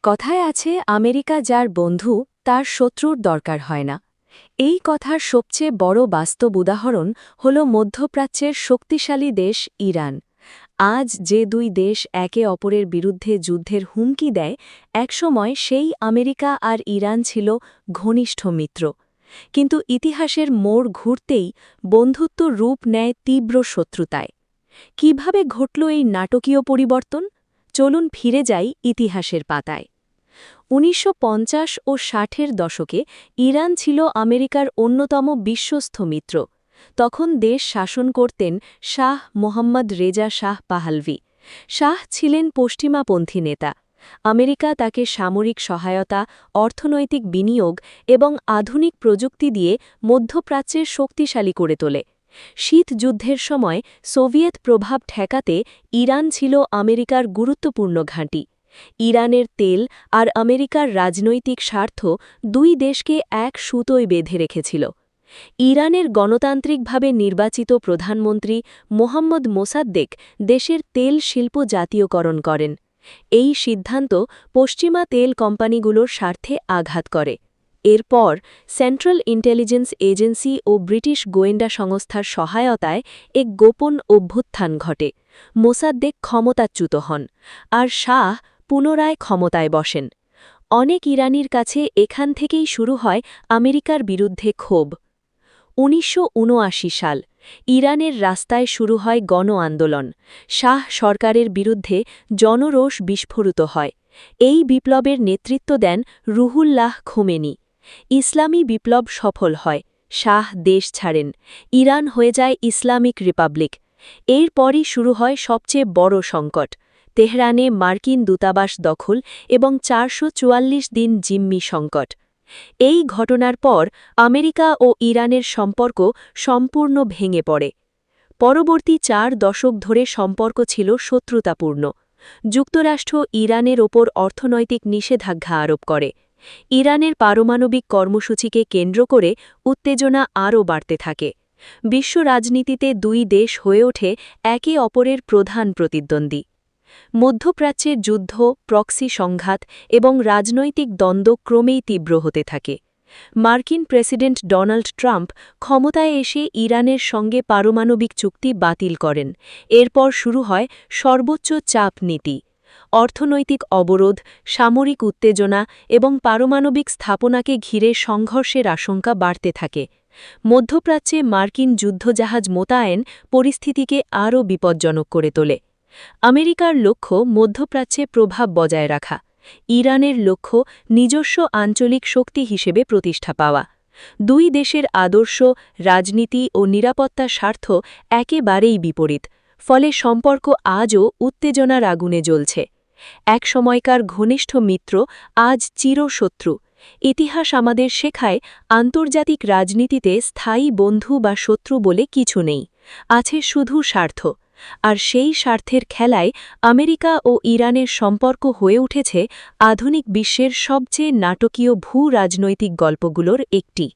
কথায় আছে আমেরিকা যার বন্ধু তার শত্রুর দরকার হয় না। এই কথার সবচেয়ে বড় বাস্তব উদাহরণ হল মধ্যপ্রাচ্যের শক্তিশালী দেশ ইরান। আজ যে দুই দেশ একে অপরের বিরুদ্ধে যুদ্ধের হুমকি দেয়, একসময় সেই আমেরিকা আর ইরান ছিল ঘনিষ্ঠ মিত্র। কিন্তু ইতিহাসের মোড় ঘুরতেই বন্ধুত্ব রূপ নেয় তীব্র শত্রুতায়। কিভাবে ঘটল এই নাটকীয় পরিবর্তন? চলুন ফিরে যাই ইতিহাসের পাতায়। ১৯৫০ ও ৬০-এর দশকে ইরান ছিল আমেরিকার অন্যতম বিশ্বস্ত মিত্র। তখন দেশ শাসন করতেন শাহ মোহাম্মদ রেজা শাহ পাহলভি। শাহ ছিলেন পশ্চিমাপন্থী নেতা। আমেরিকা তাকে সামরিক সহায়তা, অর্থনৈতিক বিনিয়োগ এবং আধুনিক প্রযুক্তি দিয়ে মধ্যপ্রাচ্যের শক্তিশালী করে তোলে। শীত যুদ্ধের সময় সোভিয়েত প্রভাব ঠেকাতে ইরান ছিল আমেরিকার গুরুত্বপূর্ণ ঘাঁটি। ইরানের তেল আর আমেরিকার রাজনৈতিক স্বার্থ দুই দেশকে এক সুতোয় বেঁধে রেখেছিল। ইরানের গণতান্ত্রিকভাবে নির্বাচিত প্রধানমন্ত্রী মোহাম্মদ মোসাদ্দেক দেশের তেল শিল্প জাতীয়করণ করেন। এই সিদ্ধান্ত পশ্চিমা তেল কোম্পানিগুলোর স্বার্থে আঘাত করে। এরপর সেন্ট্রাল ইন্টেলিজেন্স এজেন্সি ও ব্রিটিশ গোয়েন্দা সংস্থার সহায়তায় এক গোপন অভ্যুত্থান ঘটে। মোসাদ্দেক ক্ষমতাচ্যুত হন, আর শাহ পুনরায় ক্ষমতায় বসেন। অনেক ইরানির কাছে এখান থেকেই শুরু হয় আমেরিকার বিরুদ্ধে ক্ষোভ। ১৯৭৯ সাল ইরানের রাস্তায় শুরু হয় গণ আন্দোলন। শাহ সরকারের বিরুদ্ধে জনরোষ বিস্ফোরিত হয়। এই বিপ্লবের নেতৃত্ব দেন রুহুল্লাহ খোমেনি। ইসলামী বিপ্লব সফল হয়, শাহ দেশ ছাড়েন। ইরান হয়ে যায় ইসলামিক রিপাবলিক। এরপরই শুরু হয় সবচেয়ে বড় সংকট, তেহরানে মার্কিন দূতাবাস দখল এবং ৪৪৪ দিন জিম্মি সংকট। এই ঘটনার পর আমেরিকা ও ইরানের সম্পর্ক সম্পূর্ণ ভেঙে পড়ে। পরবর্তী ৪ দশক ধরে সম্পর্ক ছিল শত্রুতাপূর্ণ। যুক্তরাষ্ট্র ইরানের ওপর অর্থনৈতিক নিষেধাজ্ঞা আরোপ করে। ইরানের পারমাণবিক কর্মসূচিকে কেন্দ্র করে উত্তেজনা আরও বাড়তে থাকে। বিশ্ব রাজনীতিতে দুই দেশ হয়ে ওঠে একে অপরের প্রধান প্রতিদ্বন্দ্বী। মধ্যপ্রাচ্যের যুদ্ধ, প্রক্সি সংঘাত এবং রাজনৈতিক দ্বন্দ্ব ক্রমেই তীব্র হতে থাকে। মার্কিন প্রেসিডেন্ট ডোনাল্ড ট্রাম্প ক্ষমতায় এসে ইরানের সঙ্গে পারমাণবিক চুক্তি বাতিল করেন। এরপর শুরু হয় সর্বোচ্চ চাপ নীতি। অর্থনৈতিক অবরোধ, সামরিক উত্তেজনা এবং পারমাণবিক স্থাপনাকে ঘিরে সংঘর্ষের আশঙ্কা বাড়তে থাকে। মধ্যপ্রাচ্যে মার্কিন যুদ্ধজাহাজ মোতায়েন পরিস্থিতিকে আরও বিপজ্জনক করে তোলে। আমেরিকার লক্ষ্য মধ্যপ্রাচ্যে প্রভাব বজায় রাখা, ইরানের লক্ষ্য নিজস্ব আঞ্চলিক শক্তি হিসেবে প্রতিষ্ঠা পাওয়া। দুই দেশের আদর্শ, রাজনীতি ও নিরাপত্তা স্বার্থ একেবারেই বিপরীত, ফলে সম্পর্ক আজও উত্তেজনার আগুনে জ্বলছে। এক সময়কার ঘনিষ্ঠ মিত্র আজ চিরশত্রু। ইতিহাস আমাদের শেখায়, আন্তর্জাতিক রাজনীতিতে স্থায়ী বন্ধু বা শত্রু বলে কিছু নেই, আছে শুধু স্বার্থ। আর সেই স্বার্থের খেলায় আমেরিকা ও ইরানের সম্পর্ক হয়ে উঠেছে আধুনিক বিশ্বের সবচেয়ে নাটকীয় ভূ-রাজনৈতিক গল্পগুলোর একটি।